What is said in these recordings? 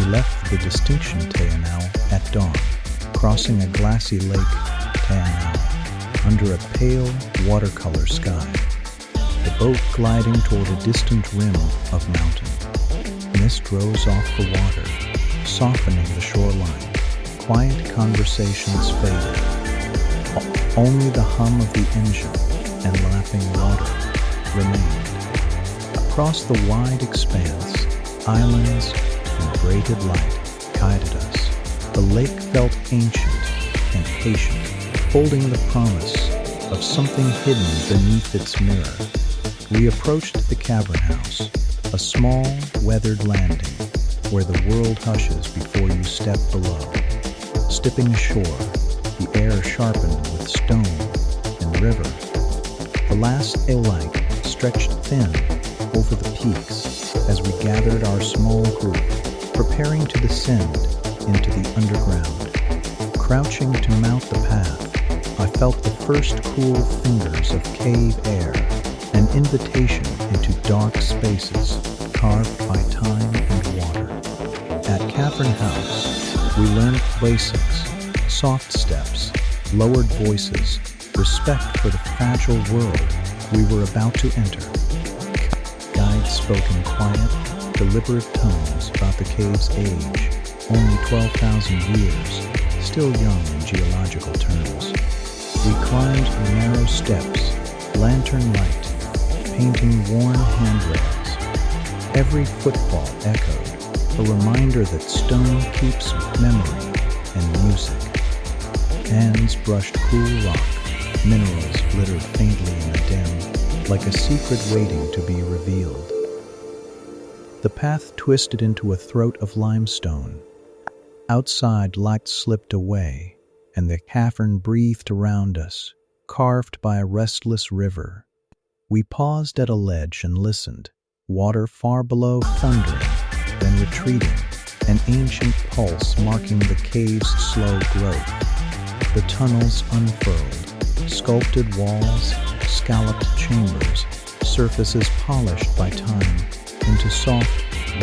left the distinction Te Anau at dawn, crossing a glassy lake, Te Anau, under a pale watercolor sky. The boat gliding toward a distant rim of mountain. Mist rose off the water, softening the shoreline. Quiet conversations faded. Only the hum of the engine and lapping water remained. Across the wide expanse, islands and braided light guided us. The lake felt ancient and patient, holding the promise of something hidden beneath its mirror. We approached the cavern house, a small, weathered landing where the world hushes before you step below. Stepping ashore, the air sharpened with stone and river. The last light stretched thin over the peaks as we gathered our small group, preparing to descend into the underground. Crouching to mount the path, I felt the first cool fingers of cave air, an invitation into dark spaces carved by time and water. At Cavern House, we learned basics, soft steps, lowered voices, respect for the fragile world we were about to enter. Guides spoke in quiet, deliberate tones about the cave's age, only 12,000 years, still young in geological terms. We climbed narrow steps, lantern light, painting worn handrails. Every footfall echoed, a reminder that stone keeps memory and music. Hands brushed cool rock, minerals glittered faintly in the dim, like a secret waiting to be revealed. The path twisted into a throat of limestone. Outside, light slipped away, and the cavern breathed around us, carved by a restless river. We paused at a ledge and listened, water far below thundering, then retreating, an ancient pulse marking the cave's slow growth. The tunnels unfurled, sculpted walls, scalloped chambers, surfaces polished by time into soft,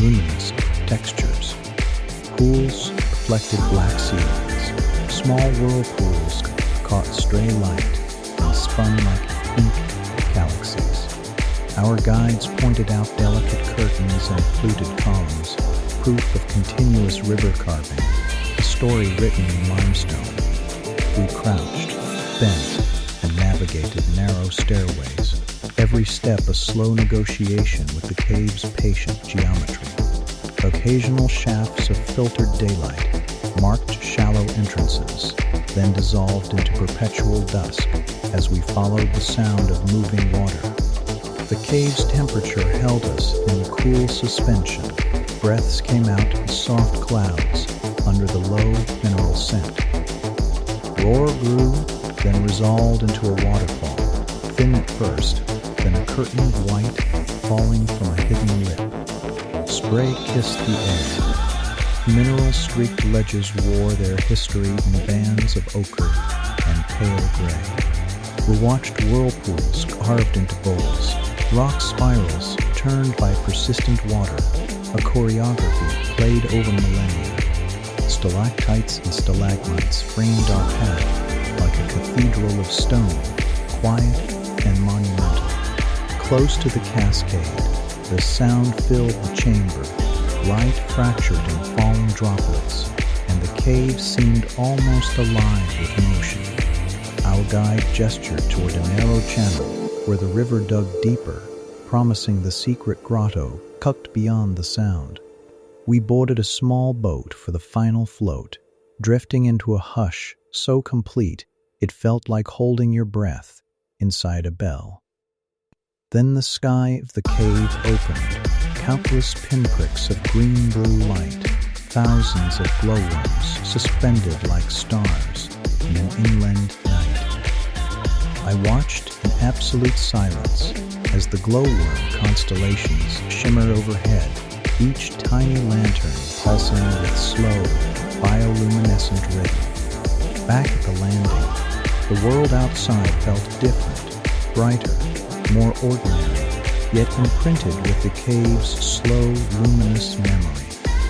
luminous textures. Pools reflected black ceilings. Small whirlpools caught stray light and spun like ink galaxies. Our guides pointed out delicate curtains and fluted columns, proof of continuous river carving, a story written in limestone. We crouched, bent, and navigated narrow stairways, every step a slow negotiation with the cave's patient geometry. Occasional shafts of filtered daylight marked shallow entrances, then dissolved into perpetual dusk as we followed the sound of moving water. The cave's temperature held us in cool suspension. Breaths came out in soft clouds under the low mineral scent. Roar grew, then resolved into a waterfall, thin at first, then a curtain of white falling from a hidden lip. Spray kissed the air. Mineral-streaked ledges wore their history in bands of ochre and pale gray. We watched whirlpools carved into bowls, rock spirals turned by persistent water, a choreography played over millennia. Stalactites and stalagmites framed our path like a cathedral of stone, quiet and monumental. Close to the cascade, the sound filled the chamber, light fractured in falling droplets, and the cave seemed almost alive with motion. Our guide gestured toward a narrow channel where the river dug deeper, promising the secret grotto tucked beyond the sound. We boarded a small boat for the final float, drifting into a hush so complete it felt like holding your breath inside a bell. Then the sky of the cave opened, countless pinpricks of green-blue light, thousands of glowworms suspended like stars in an inland night. I watched in absolute silence as the glowworm constellations shimmered overhead, each tiny lantern pulsing with slow, bioluminescent rhythm. Back at the landing, the world outside felt different, brighter, more ordinary, yet imprinted with the cave's slow, luminous memory.